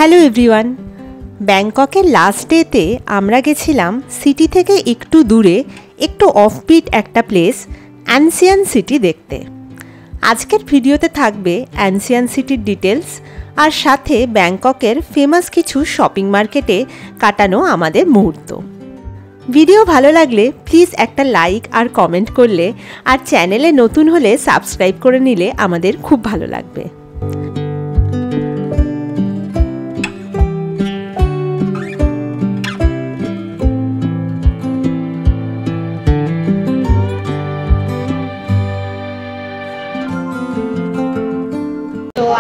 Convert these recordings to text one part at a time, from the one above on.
Hello everyone, ব্যাংককের last ডেতে আমরা গেছিলাম সিটি থেকে একটু দূরে একটু অফবিট একটা প্লেস অ্যানসিয়ান সিটি দেখতে। আজকের ভিডিওতে থাকবে অ্যানসিয়ান সিটির ডিটেলস আর সাথে ব্যাংককের ফেমাস কিছু শপিং মার্কেটে কাটানো আমাদের মুহূর্ত। ভিডিও ভালো লাগলে প্লিজ একটা লাইক আর কমেন্ট করলে আর চ্যানেলে নতুন হলে সাবস্ক্রাইব করে নিলে আমাদের খুব ভালো লাগবে।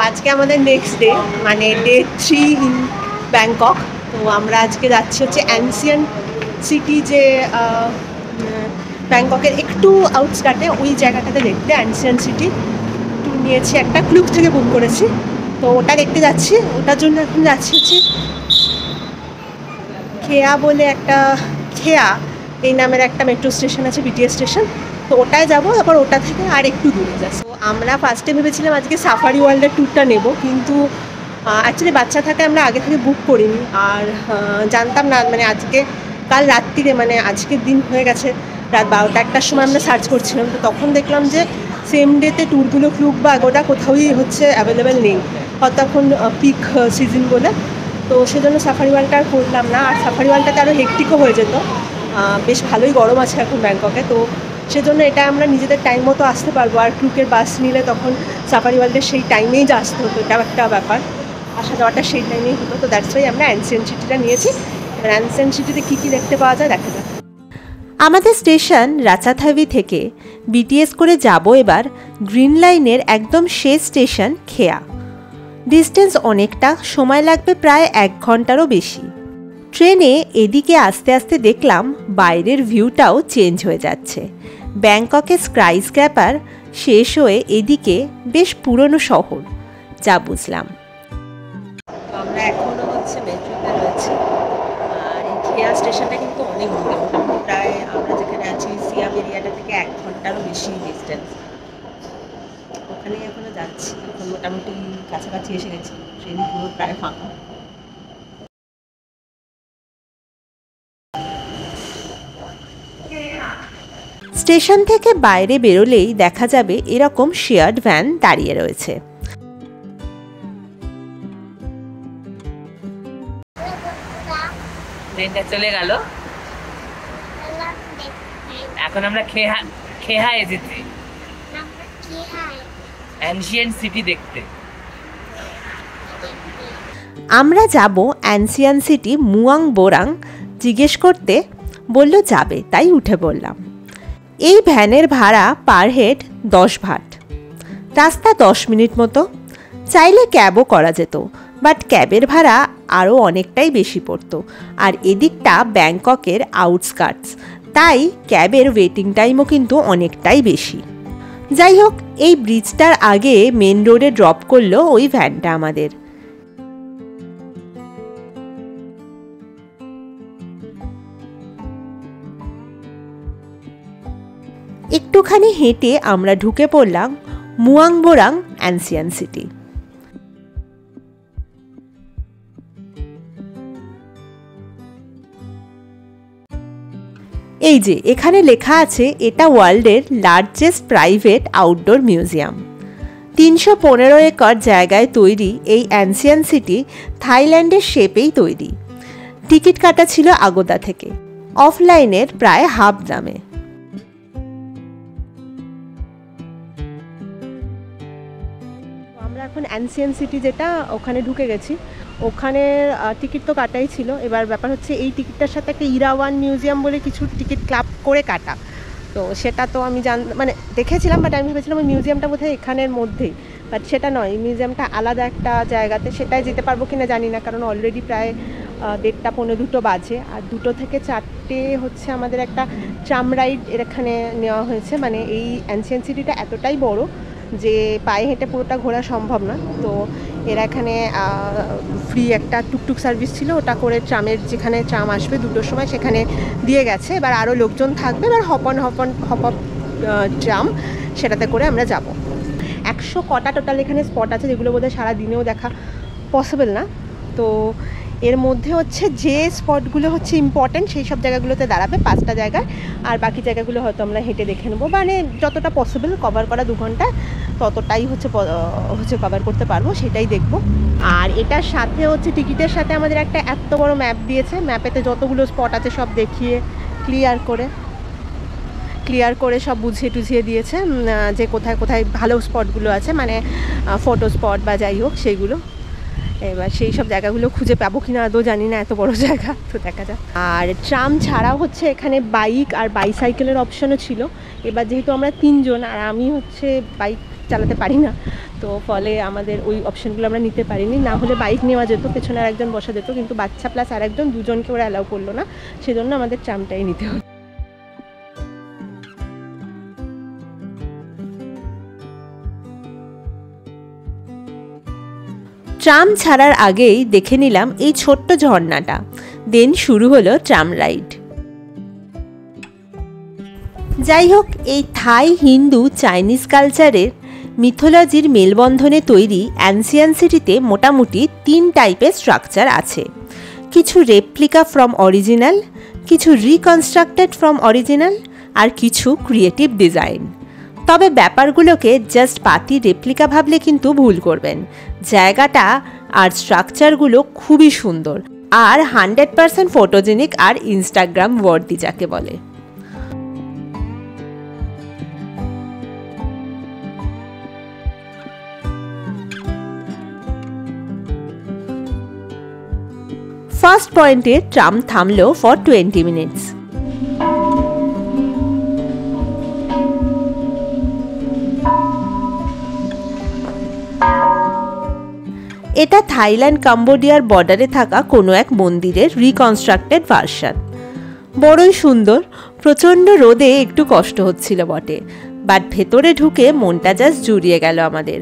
আজকে আমাদের নেক্সট ডে, মানে ডে 3 ইন ব্যাংকক। তো আমরা আজকে যাচ্ছি হচ্ছে অ্যানসিয়ান সিটি, যে ব্যাংককের একটু আউটস্কার্টে ওই জায়গাটাতে দেখতে। অ্যানসিয়ান সিটি নিয়েছি, একটা ক্লুক থেকে বুক করেছি, তো ওটা দেখতে যাচ্ছি। ওটার জন্য এখন যাচ্ছি হচ্ছে খেয়া বলে একটা, খেয়া এই নামের একটা মেট্রো স্টেশন আছে, বিটিএস স্টেশন। তো ওটায় যাবো, তারপর ওটা থেকে আর একটু দূরে যাচ্ছি। তো আমরা ফার্স্টে ভেবেছিলাম আজকে সাফারি ওয়ার্ল্ডের ট্যুরটা নেব, কিন্তু অ্যাকচুয়ালি বাচ্চা থাকে আমরা আগে থেকে বুক করিনি, আর জানতাম না। মানে কাল রাত্রিরে, মানে আজকের দিন হয়ে গেছে রাত 12টা-1টার সময় আমরা সার্চ করছিলাম, তো তখন দেখলাম যে সেম ডেতে ট্যুরগুলো ক্লুক বা ওটা কোথাওই হচ্ছে অ্যাভেলেবেল নেই, হয়তো এখন পিক সিজন বলে। তো সেজন্য সাফারি ওয়ার্ল্ডটা আর করলাম না। আর সাফারি ওয়ার্ল্ডটাতে আরও হেক্টিকও হয়ে যেত, বেশ ভালোই গরম আছে এখন ব্যাংককে। তো সেজন্য এটা আমরা নিজেদের টাইম মতো আসতে পারবো। আর ক্লুকের বাস নিলে তখন সাফারি ওয়ার্ল্ডের সেই টাইমেই যে আসতে হতো, এটা একটা ব্যাপার, আসা যাওয়াটা সেই টাইমেই হতো। তো দ্যাটস ওয়াই আমরা অ্যানসিয়ান সিটিটা নিয়েছি। এবার অ্যানসিয়ান সিটিতে কী কী দেখতে পাওয়া যায় দেখা যাক। আমাদের স্টেশন রাচাথাবি থেকে বিটিএস করে যাব এবার গ্রিন লাইনের একদম শেষ স্টেশন খেয়া। ডিস্টেন্স অনেকটা, সময় লাগবে প্রায় 1 ঘন্টারও বেশি। ট্রেনে এদিকে আস্তে আস্তে দেখলাম বাইরের ভিউটাও চেঞ্জ হয়ে যাচ্ছে। ব্যাংককের স্কাইস্ক্র্যাপার শেষ হয়ে এদিকে বেশ পুরনো শহর, যা বুঝলাম। আমরা এখনও হচ্ছে মেট্রোতে রয়েছে, আর এই খেয়া স্টেশনটা কিন্তু অনেক দূরে, প্রায় আমরা যেখানে আছি সিয়াম এরিয়াটা থেকে 1 ঘন্টারও বেশি ডিস্টেন্স। ওখানেই এখনো যাচ্ছি, এখন মোটামুটি কাছাকাছি এসে গেছি। ট্রেন পুরো প্রায় ফাঁকা। স্টেশন থেকে বাইরে বেরোলেই দেখা যাবে এরকম শেয়ার্ড ভ্যান দাঁড়িয়ে রয়েছে। ট্রেনটা চলে গেল, এখন আমরা খেহা এসেছি অ্যানসিয়েন্ট সিটি দেখতে। আমরা যাব অ্যানসিয়ান সিটি মুয়াং বোরাং জিজ্ঞেস করতে, বলল যাবে, তাই উঠে পড়লাম। এই ভ্যানের ভাড়া পার হেড 10 ভাট, রাস্তা 10 মিনিট মতো। চাইলে ক্যাবও করা যেত, বাট ক্যাবের ভাড়া আরও অনেকটাই বেশি পড়তো, আর এদিকটা ব্যাংককের আউটস্কার্টস, তাই ক্যাবের ওয়েটিং টাইমও কিন্তু অনেকটাই বেশি। যাই হোক, এই ব্রিজটার আগে মেন রোডে ড্রপ করলো ওই ভ্যানটা আমাদের। একটুখানি হেঁটে আমরা ঢুকে পড়লাম মুয়াং বোরাং অ্যানসিয়ান সিটি। এই যে এখানে লেখা আছে, এটা ওয়ার্ল্ডের largest private outdoor museum. 315 acre জায়গায় তৈরি এই অ্যানসিয়ান সিটি থাইল্যান্ডের শেপেই তৈরি। টিকিট কাটা ছিল আগোদা থেকে, অফলাইনের প্রায় হাফ দামে। আমরা এখন অ্যানসিয়ান সিটি যেটা, ওখানে ঢুকে গেছি। ওখানে টিকিট তো কাটাই ছিল। এবার ব্যাপার হচ্ছে এই টিকিটটার সাথে একটা ইরাওয়ান মিউজিয়াম বলে কিছু টিকিট ক্লাব করে কাটা। তো সেটা তো আমি মানে দেখেছিলাম, বাট আমি ভেবেছিলাম ওই মিউজিয়ামটা বোধহয় এখানের মধ্যেই, বাট সেটা নয়। এই মিউজিয়ামটা আলাদা একটা জায়গাতে, সেটাই যেতে পারবো কিনা জানি না, কারণ অলরেডি প্রায় 1:30 পৌনে 2 বাজে। আর 2 থেকে 4টে হচ্ছে আমাদের একটা ট্রাম রাইড এখানে নেওয়া হয়েছে। মানে এই অ্যানসিয়ান সিটিটা এতটাই বড় যে পায়ে হেঁটে পুরোটা ঘোরা সম্ভব না। তো এরা এখানে ফ্রি একটা টুকটুক সার্ভিস ছিল, ওটা করে ট্রামের, যেখানে ট্রাম আসবে 2টোর সময় সেখানে দিয়ে গেছে। এবার আরও লোকজন থাকবে, এবার হপ আপ ট্রাম, সেটাতে করে আমরা যাব। 100 কটা টোটাল এখানে স্পট আছে, যেগুলো বোধহয় সারা দিনেও দেখা পসিবল না। তো এর মধ্যে হচ্ছে যে স্পটগুলো হচ্ছে ইম্পর্টেন্ট সেই সব জায়গাগুলোতে দাঁড়াবে 5টা জায়গায়, আর বাকি জায়গাগুলো হয়তো আমরা হেঁটে দেখে নেবো, মানে যতটা পসিবল কভার করা 2 ঘন্টায় ততটাই হচ্ছে কভার করতে পারবো, সেটাই দেখব। আর এটার সাথে হচ্ছে টিকিটের সাথে আমাদের একটা এত বড় ম্যাপ দিয়েছে, ম্যাপেতে যতগুলো স্পট আছে সব দেখিয়ে ক্লিয়ার করে সব বুঝিয়ে টুঝিয়ে দিয়েছে যে কোথায় কোথায় ভালো স্পটগুলো আছে, মানে ফটো স্পট বা যাই হোক সেইগুলো। এবার সেই সব জায়গাগুলো খুঁজে পাবো কিনা আদৌ জানি না, এত বড় জায়গা, তো দেখা যাক। আর ট্রাম ছাড়াও হচ্ছে এখানে বাইক আর বাইসাইকেলের অপশনও ছিল। এবার যেহেতু আমরা 3 জন আর আমি হচ্ছে বাইক চালাতে পারি না, তো ফলে আমাদের ওই অপশনগুলো আমরা নিতে পারিনি। না হলে বাইক নেওয়া যেত, পেছনে আর একজন বসা যেত, কিন্তু বাচ্চা প্লাস আর একজন, 2 জনকে ওরা অ্যালাউ করলো না, সেজন্য আমাদের ট্রামটাই নিতে হলো। ট্রাম ছাড়ার আগেই দেখে নিলাম এই ছোট্ট ঝর্ণাটা, দেন শুরু হলো ট্রাম রাইড। যাই হোক, এই থাই, হিন্দু, চাইনিজ কালচারের মিথোলজির মেলবন্ধনে তৈরি অ্যানসিয়ান সিটিতে মোটামুটি 3 টাইপের স্ট্রাকচার আছে। কিছু রেপ্লিকা ফ্রম অরিজিনাল, কিছু রিকনস্ট্রাক্টেড ফ্রম অরিজিনাল, আর কিছু ক্রিয়েটিভ ডিজাইন। তবে ব্যাপারগুলোকে জাস্ট পাতি রেপ্লিকা ভাবলে কিন্তু ভুল করবেন। জায়গাটা আর স্ট্রাকচারগুলো খুবই সুন্দর আর 100% ফটোজেনিক আর ইনস্টাগ্রাম ওয়ার্দি যাকে বলে। ফার্স্ট পয়েন্টে ট্রাম থামলো ফর 20 মিনিটস। এটা থাইল্যান্ড কাম্বোডিয়ার বর্ডারে থাকা কোনো এক মন্দিরের রিকনস্ট্রাক্টেড ভার্সন। বড়ই সুন্দর। প্রচণ্ড রোদে একটু কষ্ট হচ্ছিল বটে, বাট ভেতরে ঢুকে মনটা জাস্ট জুড়িয়ে গেল আমাদের।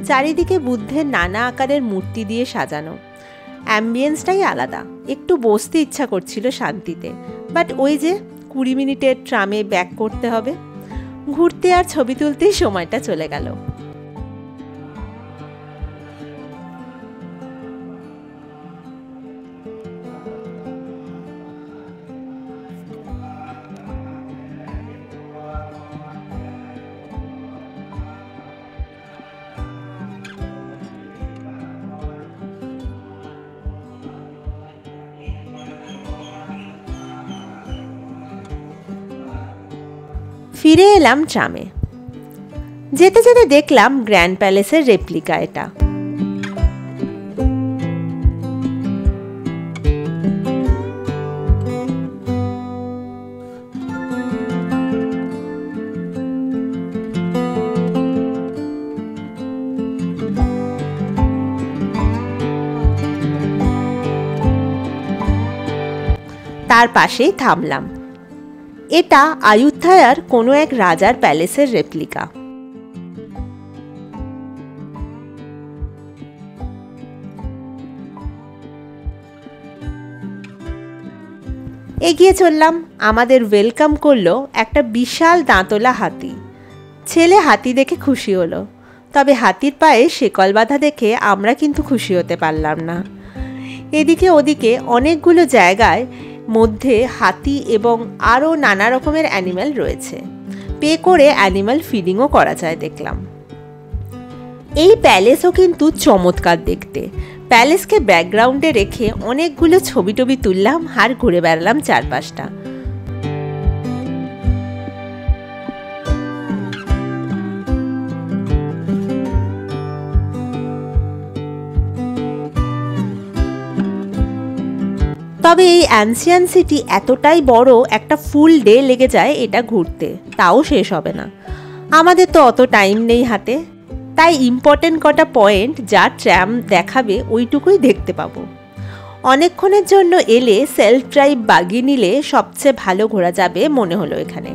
চারিদিকে বুদ্ধের নানা আকারের মূর্তি দিয়ে সাজানো। অ্যাম্বিয়েন্সটাই আলাদা, একটু বসতে ইচ্ছা করছিল শান্তিতে, বাট ওই যে 20 মিনিটের ট্রামে ব্যাক করতে হবে। ঘুরতে আর ছবি তুলতেই সময়টা চলে গেল। ফিরে এলাম ট্রামে। যেতে যেতে দেখলাম গ্র্যান্ড প্যালেসের রেপ্লিকা এটা। তার পাশেই থামলাম। এটা আয়ুত্থায়ার কোনো এক রাজার প্যালেসের রেপ্লিকা। এগিয়ে চললাম। আমাদের ওয়েলকাম করলো একটা বিশাল দাঁতলা হাতি। ছেলে হাতি দেখে খুশি হলো, তবে হাতির পায়ে শেকল বাঁধা দেখে আমরা কিন্তু খুশি হতে পারলাম না। এদিকে ওদিকে অনেকগুলো জায়গায় মধ্যে হাতি এবং আরও নানা রকমের অ্যানিম্যাল রয়েছে। পে করে অ্যানিম্যাল ফিডিংও করা যায় দেখলাম। এই প্যালেসও কিন্তু চমৎকার দেখতে। প্যালেসকে ব্যাকগ্রাউন্ডে রেখে অনেকগুলো ছবি টবি তুললাম আর ঘুরে বেড়ালাম চারপাশটা। তবে এই অ্যানসিয়ান সিটি এতটাই বড়, একটা ফুল ডে লেগে যায় এটা ঘুরতে, তাও শেষ হবে না। আমাদের তো অত টাইম নেই হাতে, তাই ইম্পর্টেন্ট কটা পয়েন্ট যা ট্র্যাম দেখাবে ওইটুকুই দেখতে পাবো। অনেকক্ষণের জন্য এলে সেলফ ড্রাইভ বাগি নিলে সবচেয়ে ভালো ঘোরা যাবে মনে হলো এখানে।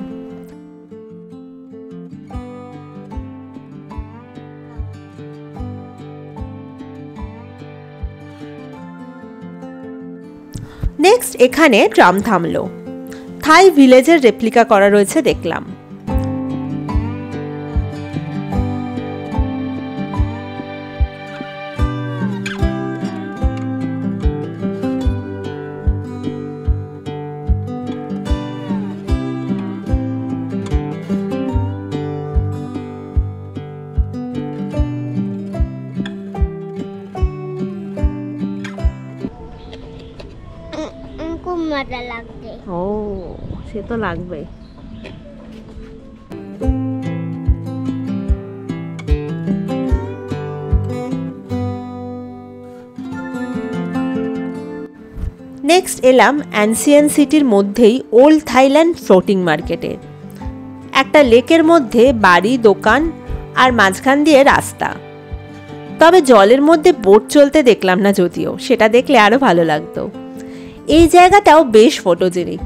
নেক্সট এখানে ট্রাম থামলো। থাই ভিলেজের রেপ্লিকা করা রয়েছে দেখলাম। খুব মজা লাগছে। ও, সে তো লাগবে। নেক্সট এলাম অ্যানসিয়ান সিটির মধ্যেই ওল্ড থাইল্যান্ড ফ্লোটিং মার্কেটে। একটা লেকের মধ্যে বাড়ি, দোকান আর মাঝখান দিয়ে রাস্তা। তবে জলের মধ্যে বোট চলতে দেখলাম না, যদিও সেটা দেখলে আরো ভালো লাগতো। এই জায়গাটাও বেশ ফটোজেনিক।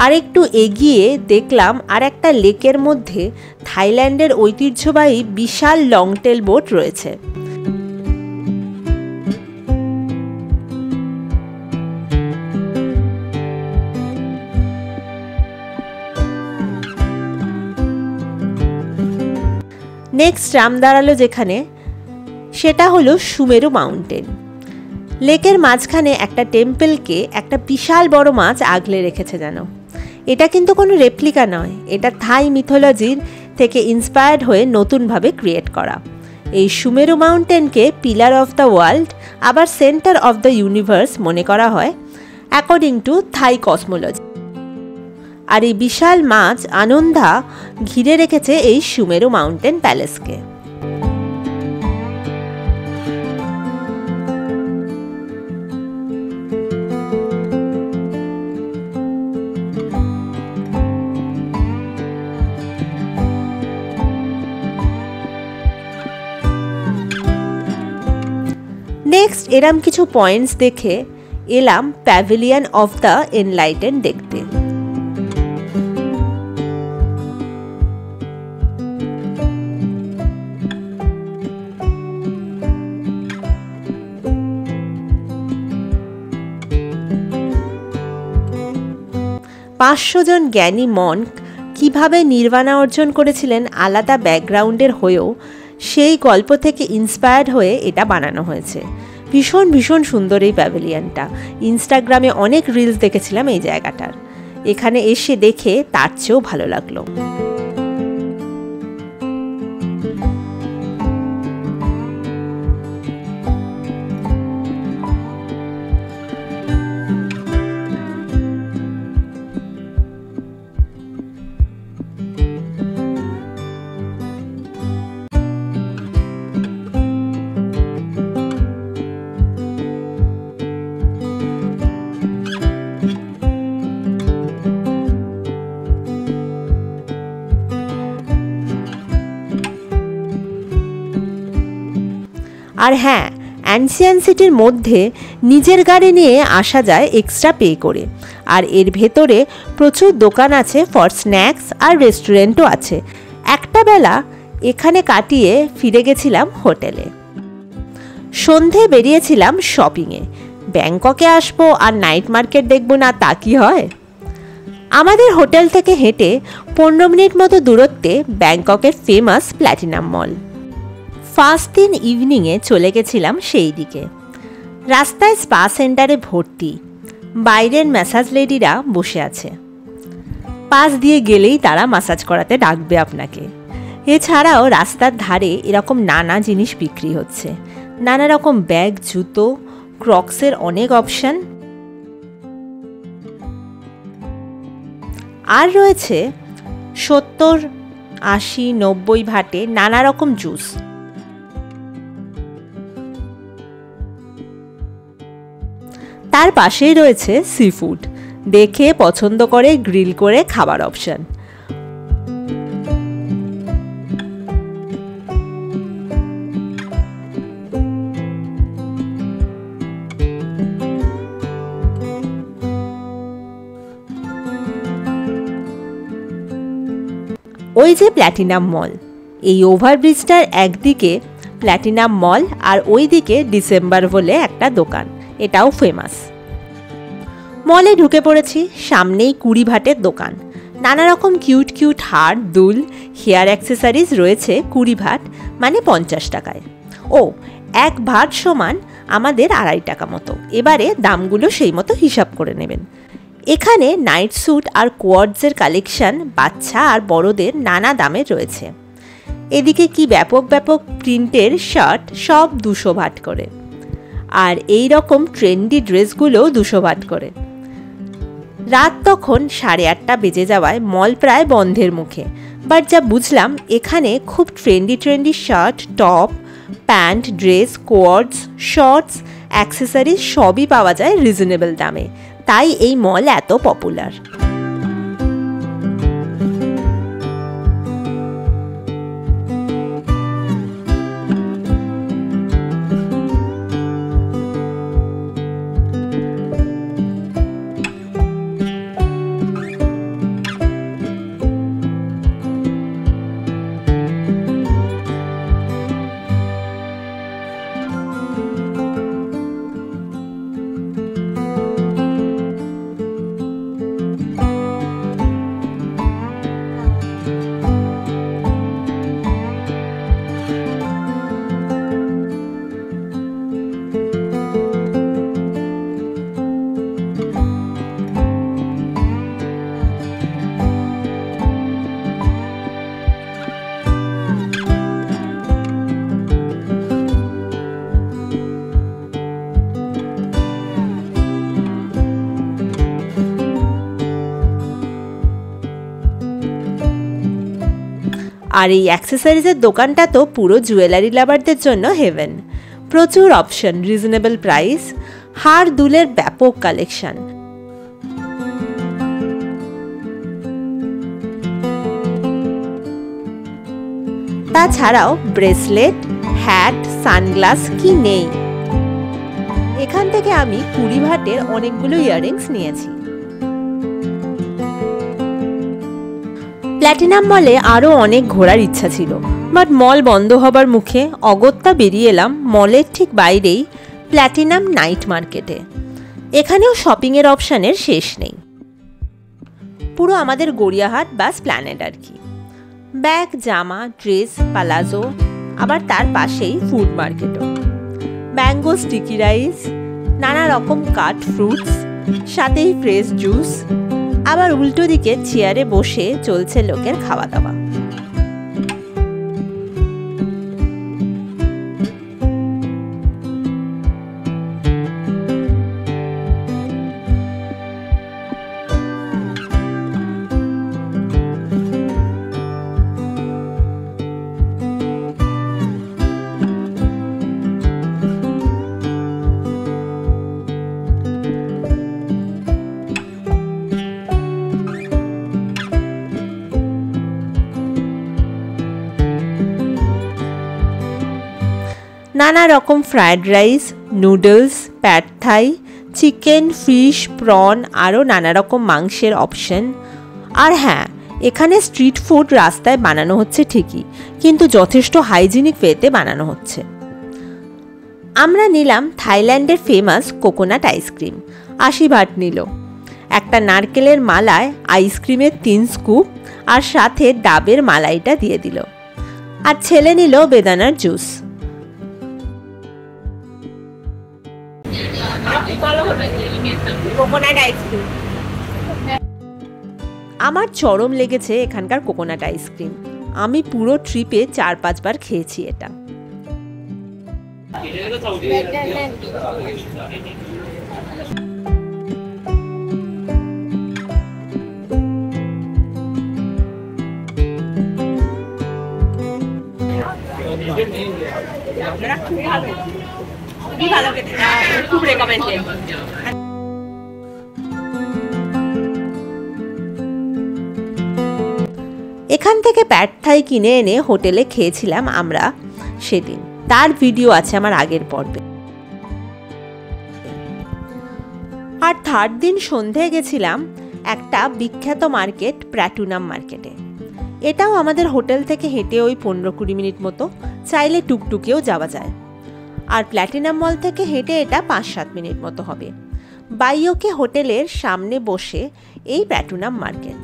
আরেকটু এগিয়ে দেখলাম আর একটা লেকের মধ্যে থাইল্যান্ডের ঐতিহ্যবাহী বিশাল লংটেল বোট রয়েছে। নেক্সট ট্রাম দাঁড়ালো যেখানে, সেটা হলো সুমেরু মাউন্টেন। লেকের মাঝখানে একটা টেম্পলকে একটা বিশাল বড় মাছ আগলে রেখেছে যেন। এটা কিন্তু কোনো রেপ্লিকা নয়, এটা থাই মিথোলজির থেকে ইন্সপায়ার্ড হয়ে নতুনভাবে ক্রিয়েট করা। এই সুমেরু মাউন্টেনকে পিলার অফ দ্য ওয়ার্ল্ড আবার সেন্টার অফ দ্য ইউনিভার্স মনে করা হয় অ্যাকর্ডিং টু থাই কসমোলজি। আর এই বিশাল মাছ আনন্দা ঘিরে রেখেছে এই সুমেরু মাউন্টেন প্যালেসকে। নেক্সট এরম কিছু পয়েন্টস দেখে এলাম প্যাভিলিয়ন অফ দ্য এনলাইটেন দেখতে। পাঁচশো জন জ্ঞানী মনক কিভাবে নির্বাণা অর্জন করেছিলেন আলাদা ব্যাকগ্রাউন্ডের হয়েও, সেই গল্প থেকে ইন্সপায়ার্ড হয়ে এটা বানানো হয়েছে। ভীষণ ভীষণ সুন্দর এই প্যাভিলিয়নটা। ইনস্টাগ্রামে অনেক রিলস দেখেছিলাম এই জায়গাটার। এখানে এসে দেখে তার চেয়েও ভালো লাগলো। আর হ্যাঁ, অ্যানসিয়ান সিটির মধ্যে নিজের গাড়ি নিয়ে আসা যায় এক্সট্রা পে করে। আর এর ভেতরে প্রচুর দোকান আছে ফর স্ন্যাক্স, আর রেস্টুরেন্টও আছে। একটা বেলা এখানে কাটিয়ে ফিরে গেছিলাম হোটেলে। সন্ধে বেরিয়েছিলাম শপিংয়ে। ব্যাংককে আসবো আর নাইট মার্কেট দেখবো না, তা কি হয়? আমাদের হোটেল থেকে হেঁটে 15 মিনিট মতো দূরত্বে ব্যাংককের ফেমাস প্ল্যাটিনাম মল। ফার্স্ট দিন ইভিনিংয়ে চলে গেছিলাম সেই দিকে। রাস্তায় স্পা সেন্টারে ভর্তি, বাইরের ম্যাসাজ লেডিরা বসে আছে। পাশ দিয়ে গেলেই তারা ম্যাসাজ করাতে ডাকবে আপনাকে। এছাড়াও রাস্তার ধারে এরকম নানা জিনিস বিক্রি হচ্ছে, নানা রকম ব্যাগ, জুতো, ক্রক্সের অনেক অপশন। আর রয়েছে 70, 80, 90 ভাটে নানা রকম জুস। তার পাশেই রয়েছে সি ফুড, দেখে পছন্দ করে গ্রিল করে খাবার অপশন। ওই যে প্ল্যাটিনাম মল, এই ওভারব্রিজটার একদিকে প্ল্যাটিনাম মল আর ওই দিকে ডিসেম্বর বলে একটা দোকান, এটাও ফেমাস। মলে ঢুকে পড়েছি, সামনেই 20 ভাটের দোকান। নানা রকম কিউট কিউট হার, দুল, হেয়ার অ্যাক্সেসরিজ রয়েছে 20 ভাট মানে 50 টাকায়। ও, 1 ভাট সমান আমাদের 2.5 টাকা মতো। এবারে দামগুলো সেই মতো হিসাব করে নেবেন। এখানে নাইট স্যুট আর কোয়ার্ডসের কালেকশন বাচ্চা আর বড়দের নানা দামের রয়েছে। এদিকে কি ব্যাপক ব্যাপক প্রিন্টের শার্ট, সব 200 ভাট করে। আর এই রকম ট্রেন্ডি ড্রেসগুলো 200 ভাট করে। রাত তখন 8:30 বেজে যাওয়ায় মল প্রায় বন্ধের মুখে। বাট যা বুঝলাম, এখানে খুব trendy shirt, top, pant, dress, coords, shorts, accessories সবই পাওয়া যায় রিজনেবল দামে। তাই এই মল এত পপুলার। আর এই অ্যাক্সেসরিজের দোকানটা তো পুরো জুয়েলারি লাভারদের জন্য হেভেন। প্রচুর অপশন, রিজনেবল প্রাইস, হার দুলের ব্যাপক কালেকশন। তাছাড়াও ব্রেসলেট, হ্যাট, সানগ্লাস কি নেই। এখান থেকে আমি 20 ভাটের অনেকগুলো ইয়াররিংস নিয়েছি। প্ল্যাটিনাম মলে আরও অনেক ঘোরার ইচ্ছা ছিল, বাট মল বন্ধ হবার মুখে অগত্যা বেরিয়ে এলাম মলের ঠিক বাইরেই প্ল্যাটিনাম নাইট মার্কেটে। এখানেও শপিংয়ের অপশানের শেষ নেই। পুরো আমাদের গড়িয়াহাট বা স্প্ল্যানেড আর কি। ব্যাগ, জামা, ড্রেস, পালাজো, আবার তার পাশেই ফুড মার্কেটও। ম্যাঙ্গো স্টিকি রাইস, নানা রকম কাট ফ্রুটস, সাথেই ফ্রেশ জুস। আবার উল্টো দিকে চেয়ারে বসে চলছে লোকের খাওয়া দাওয়া। নানা রকম ফ্রায়েড রাইস, নুডলস, প্যাড থাই, চিকেন, ফিশ, প্রন, আরও নানা রকম মাংসের অপশন। আর হ্যাঁ, এখানে স্ট্রিট ফুড রাস্তায় বানানো হচ্ছে ঠিকই, কিন্তু যথেষ্ট হাইজিনিক ওয়েতে বানানো হচ্ছে। আমরা নিলাম থাইল্যান্ডের ফেমাস কোকোনাট আইসক্রিম, 80 বাট নিল। একটা নারকেলের মালায় আইসক্রিমের 3 স্কুপ আর সাথে ডাবের মালাইটা দিয়ে দিল। আর ছেলে নিল বেদানার জুস। আমার চরম লেগেছে এখানকার কোকোনাট আইসক্রিম। আমি পুরো ট্রিপে 4-5 বার খেয়েছি এটা। খুব রেকমেন্ডেড। এখান থেকে প্যাড থাই কিনে এনে হোটেলে খেয়েছিলাম আমরা সেদিন, তার ভিডিও আছে আমার আগের পর্বে। আর থার্ড দিন সন্ধ্যায় গেছিলাম একটা বিখ্যাত মার্কেট, প্ল্যাটিনাম মার্কেটে। এটাও আমাদের হোটেল থেকে হেঁটে ওই 15-20 মিনিট মতো, চাইলে টুকটুকেও যাওয়া যায়। আর প্ল্যাটিনাম মল থেকে হেঁটে এটা 5-7 মিনিট মতো হবে। বাইওকে হোটেলের সামনে বসে এই প্ল্যাটিনাম মার্কেট।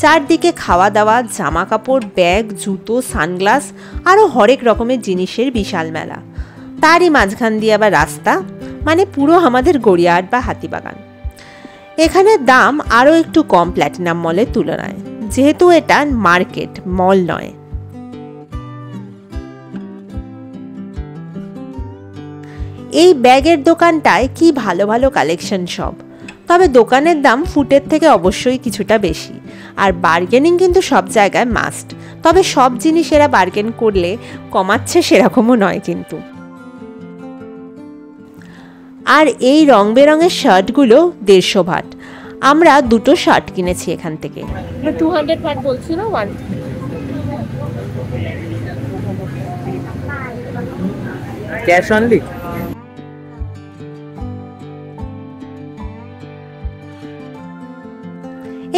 চারদিকে খাওয়া দাওয়া, জামা কাপড়, ব্যাগ, জুতো, সানগ্লাস আরও হরেক রকমের জিনিসের বিশাল মেলা। তারই মাঝখান দিয়ে আবার রাস্তা, মানে পুরো আমাদের গড়িয়াহাট বা হাতিবাগান। এখানে দাম আরও একটু কম প্ল্যাটিনাম মলের তুলনায়, যেহেতু এটা মার্কেট, মল নয়। এই ব্যাগের দোকানটায় কি ভালো ভালো কালেকশন সব, তবে দোকানের দাম ফুটের থেকে অবশ্যই কিছুটা বেশি। আর বার্গেনিং কিন্তু সব জায়গায় মাস্ট, তবে সব জিনিস এরা বার্গেন করলে কমাচ্ছে সেরকমও নয় কিন্তু। আর এই রং বেরঙের শার্টগুলো 150 বাট। আমরা 2টো শার্ট কিনেছি এখান থেকে। 200 বাট বলছিল, 1 ক্যাশ অনলি।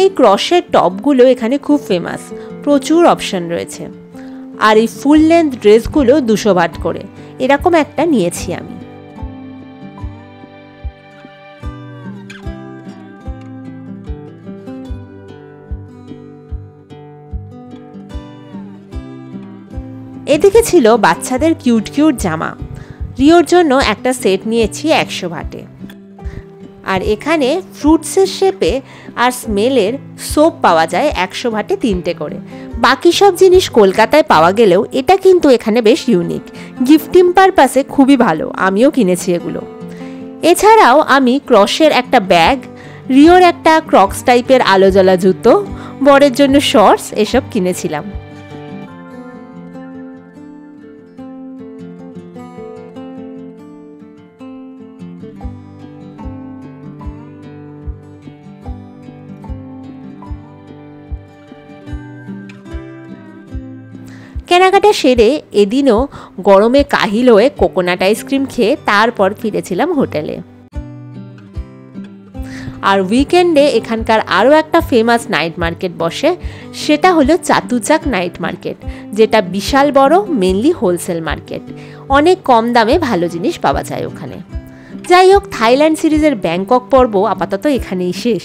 এই ক্রসের টপগুলো এখানে খুব ফেমাস, প্রচুর অপশন রয়েছে। আর এই ফুল লেন্থ ড্রেসগুলো 200 বাট করে, এরকম একটা নিয়েছি আমি। এদিকে ছিল বাচ্চাদের কিউট কিউট জামা। রিওর জন্য একটা সেট নিয়েছি 100 বাটে। আর এখানে ফ্রুটসের শেপে আর স্মেলের সোপ পাওয়া যায় 100 বাটে 3টে করে। বাকি সব জিনিস কলকাতায় পাওয়া গেলেও এটা কিন্তু এখানে বেশ ইউনিক, গিফটিং পারপাসে খুবই ভালো, আমিও কিনেছি এগুলো। এছাড়াও আমি ক্রসের একটা ব্যাগ, রিওর একটা ক্রক্স টাইপের আলো জ্বলা জুতো, বরের জন্য শর্টস এসব কিনেছিলাম। কেনাকাটা সেরে এদিনও গরমে কাহিল হয়ে কোকোনাট আইসক্রিম খেয়ে তারপর ফিরেছিলাম হোটেলে। আর উইকেন্ডে এখানকার আরও একটা ফেমাস নাইট মার্কেট বসে, সেটা হলো চাতুচাক নাইট মার্কেট, যেটা বিশাল বড়, মেনলি হোলসেল মার্কেট। অনেক কম দামে ভালো জিনিস পাওয়া যায় ওখানে। যাই হোক, থাইল্যান্ড সিরিজের ব্যাংকক পর্ব আপাতত এখানেই শেষ।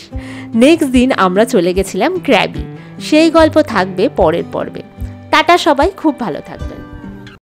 নেক্সট দিন আমরা চলে গেছিলাম ক্র্যাবি, সেই গল্প থাকবে পরের পর্বে। টাটা সবাই, খুব ভালো থাকবেন।